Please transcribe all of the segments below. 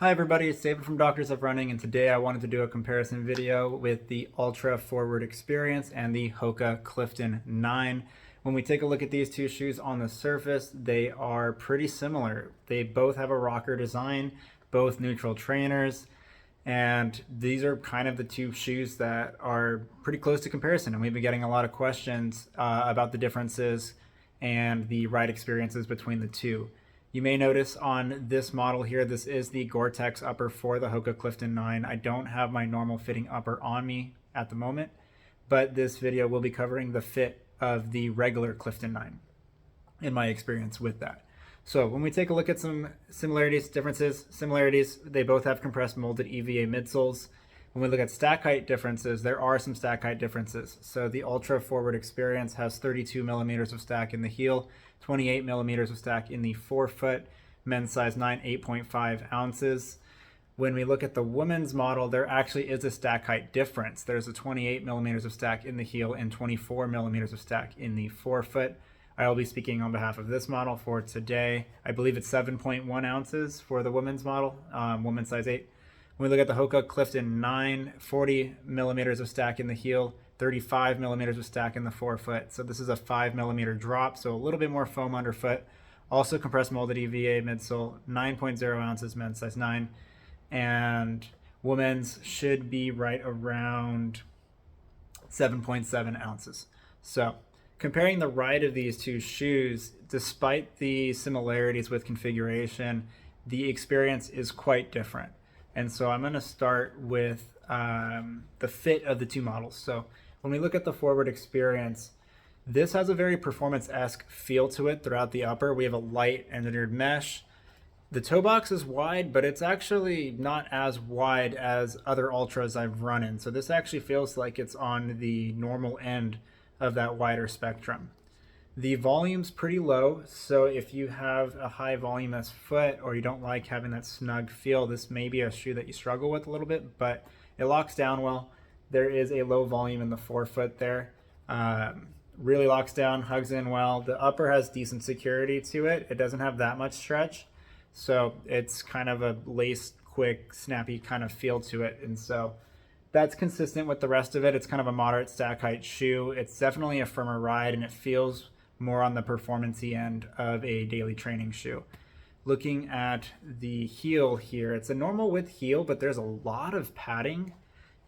Hi everybody, it's David from Doctors of Running, and today I wanted to do a comparison video with the Altra FWD Experience and the HOKA Clifton 9. When we take a look at these two shoes on the surface, they are pretty similar. They both have a rocker design, both neutral trainers, and these are kind of the two shoes that are pretty close to comparison, and we've been getting a lot of questions about the differences and the ride experiences between the two. You may notice on this model here, this is the Gore-Tex upper for the HOKA Clifton 9. I don't have my normal fitting upper on me at the moment, but this video will be covering the fit of the regular Clifton 9 in my experience with that. So when we take a look at some similarities, differences, they both have compressed molded EVA midsoles. When we look at stack height differences, there are some stack height differences. So the Altra FWD Experience has 32 millimeters of stack in the heel, 28 millimeters of stack in the forefoot, men's size 9, 8.5 ounces. When we look at the women's model, there actually is a stack height difference. There's a 28 millimeters of stack in the heel and 24 millimeters of stack in the forefoot. I will be speaking on behalf of this model for today. I believe it's 7.1 ounces for the women's model, women's size 8. When we look at the HOKA Clifton 9, 40 millimeters of stack in the heel, 35 millimeters of stack in the forefoot. So this is a 5 millimeter drop, so a little bit more foam underfoot. Also compressed molded EVA midsole, 9.0 ounces, men's size 9. And women's should be right around 7.7 ounces. So comparing the ride of these two shoes, despite the similarities with configuration, the experience is quite different. And so I'm going to start with the fit of the two models. So when we look at the FWD Experience, this has a very performance-esque feel to it throughout the upper. We have a light engineered mesh. The toe box is wide, but it's actually not as wide as other Ultras I've run in. So this actually feels like it's on the normal end of that wider spectrum. The volume's pretty low, so if you have a high voluminous foot or you don't like having that snug feel, this may be a shoe that you struggle with a little bit, but it locks down well. There is a low volume in the forefoot there. Really locks down, hugs in well. The upper has decent security to it. It doesn't have that much stretch, so it's kind of a laced, quick, snappy kind of feel to it, and so that's consistent with the rest of it. It's kind of a moderate stack height shoe. It's definitely a firmer ride, and it feels more on the performance-y end of a daily training shoe. Looking at the heel here, it's a normal width heel, but there's a lot of padding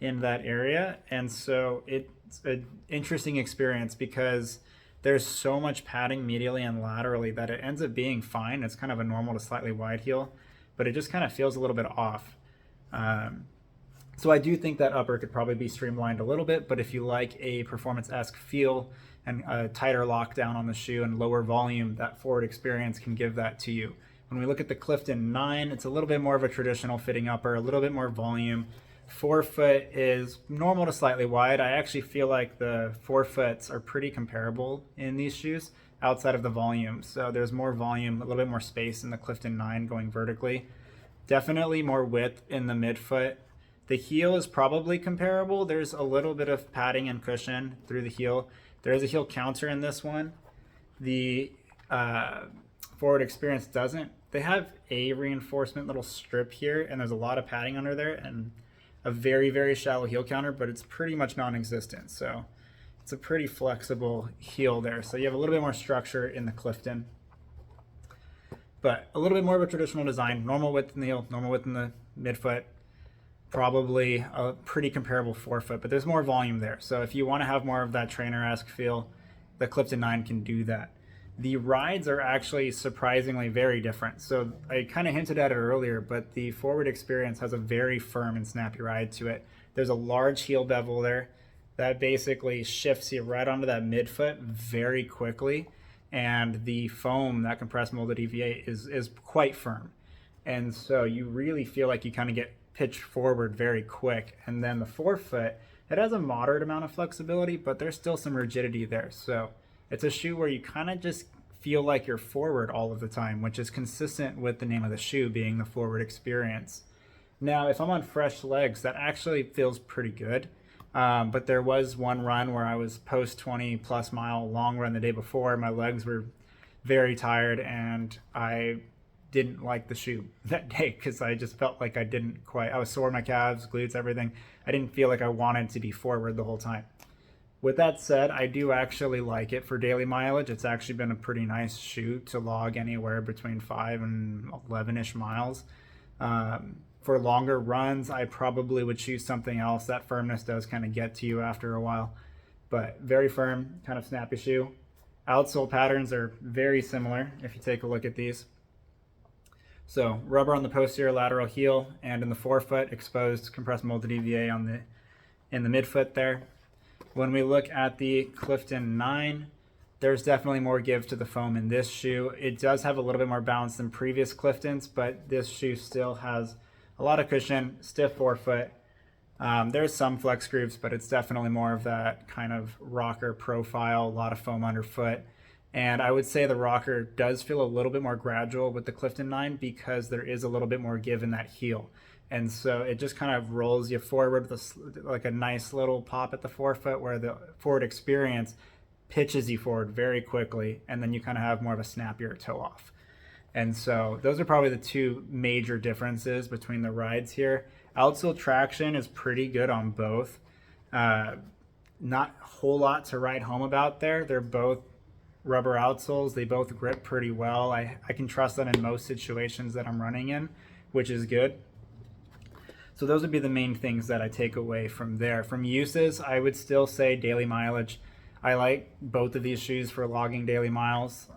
in that area, and so it's an interesting experience because there's so much padding medially and laterally that it ends up being fine. It's kind of a normal to slightly wide heel, but it just kind of feels a little bit off. So I do think that upper could probably be streamlined a little bit, but if you like a performance-esque feel and a tighter lockdown on the shoe and lower volume, that FWD Experience can give that to you. When we look at the Clifton 9, it's a little bit more of a traditional fitting upper, a little bit more volume. Forefoot is normal to slightly wide. I actually feel like the forefoots are pretty comparable in these shoes outside of the volume. So there's more volume, a little bit more space in the Clifton 9 going vertically. Definitely more width in the midfoot. The heel is probably comparable. There's a little bit of padding and cushion through the heel. There is a heel counter in this one. The FWD Experience doesn't. They have a reinforcement little strip here, and there's a lot of padding under there and a very, very shallow heel counter, but it's pretty much non-existent. So it's a pretty flexible heel there. So you have a little bit more structure in the Clifton, but a little bit more of a traditional design. Normal width in the heel, normal width in the midfoot. Probably a pretty comparable forefoot, but there's more volume there. So if you want to have more of that trainer-esque feel, the Clifton 9 can do that. The rides are actually surprisingly very different. So I kind of hinted at it earlier, but the FWD Experience has a very firm and snappy ride to it. There's a large heel bevel there that basically shifts you right onto that midfoot very quickly, and the foam, that compressed molded EVA, is quite firm. And so you really feel like you kind of get pitched forward very quick. And then the forefoot, it has a moderate amount of flexibility, but there's still some rigidity there. So it's a shoe where you kind of just feel like you're forward all of the time, which is consistent with the name of the shoe being the FWD Experience. Now, if I'm on fresh legs, that actually feels pretty good. But there was one run where I was post 20 plus mile long run the day before. My legs were very tired and I didn't like the shoe that day because I just felt like I was sore in my calves, glutes, everything. I didn't feel like I wanted to be forward the whole time. With that said, I do actually like it for daily mileage. It's actually been a pretty nice shoe to log anywhere between 5 and 11-ish miles. For longer runs, I probably would choose something else. That firmness does kind of get to you after a while, but very firm, kind of snappy shoe. Outsole patterns are very similar if you take a look at these. So rubber on the posterior lateral heel and in the forefoot, exposed compressed molded EVA in the midfoot there. When we look at the Clifton 9, there's definitely more give to the foam in this shoe. It does have a little bit more bounce than previous Cliftons, but this shoe still has a lot of cushion, stiff forefoot. There's some flex grooves, but it's definitely more of that kind of rocker profile, a lot of foam underfoot. And I would say the rocker does feel a little bit more gradual with the Clifton 9 because there is a little bit more give in that heel. And so it just kind of rolls you forward with like a nice little pop at the forefoot, where the Forward Experience pitches you forward very quickly, and then you kind of have more of a snappier toe off. And so those are probably the two major differences between the rides here. Outsole traction is pretty good on both. Not a whole lot to write home about there. They're both rubber outsoles. They both grip pretty well. I can trust that in most situations that I'm running in, which is good. So those would be the main things that I take away from there. From uses, I would still say daily mileage. I like both of these shoes for logging daily miles.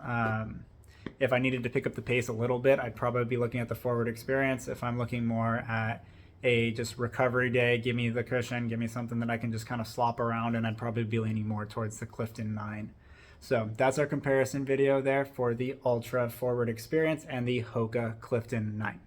If I needed to pick up the pace a little bit, I'd probably be looking at the Forward Experience. If I'm looking more at a just recovery day, give me the cushion, give me something that I can just kind of slop around, and I'd probably be leaning more towards the Clifton 9. So that's our comparison video there for the Altra Forward Experience and the HOKA Clifton 9.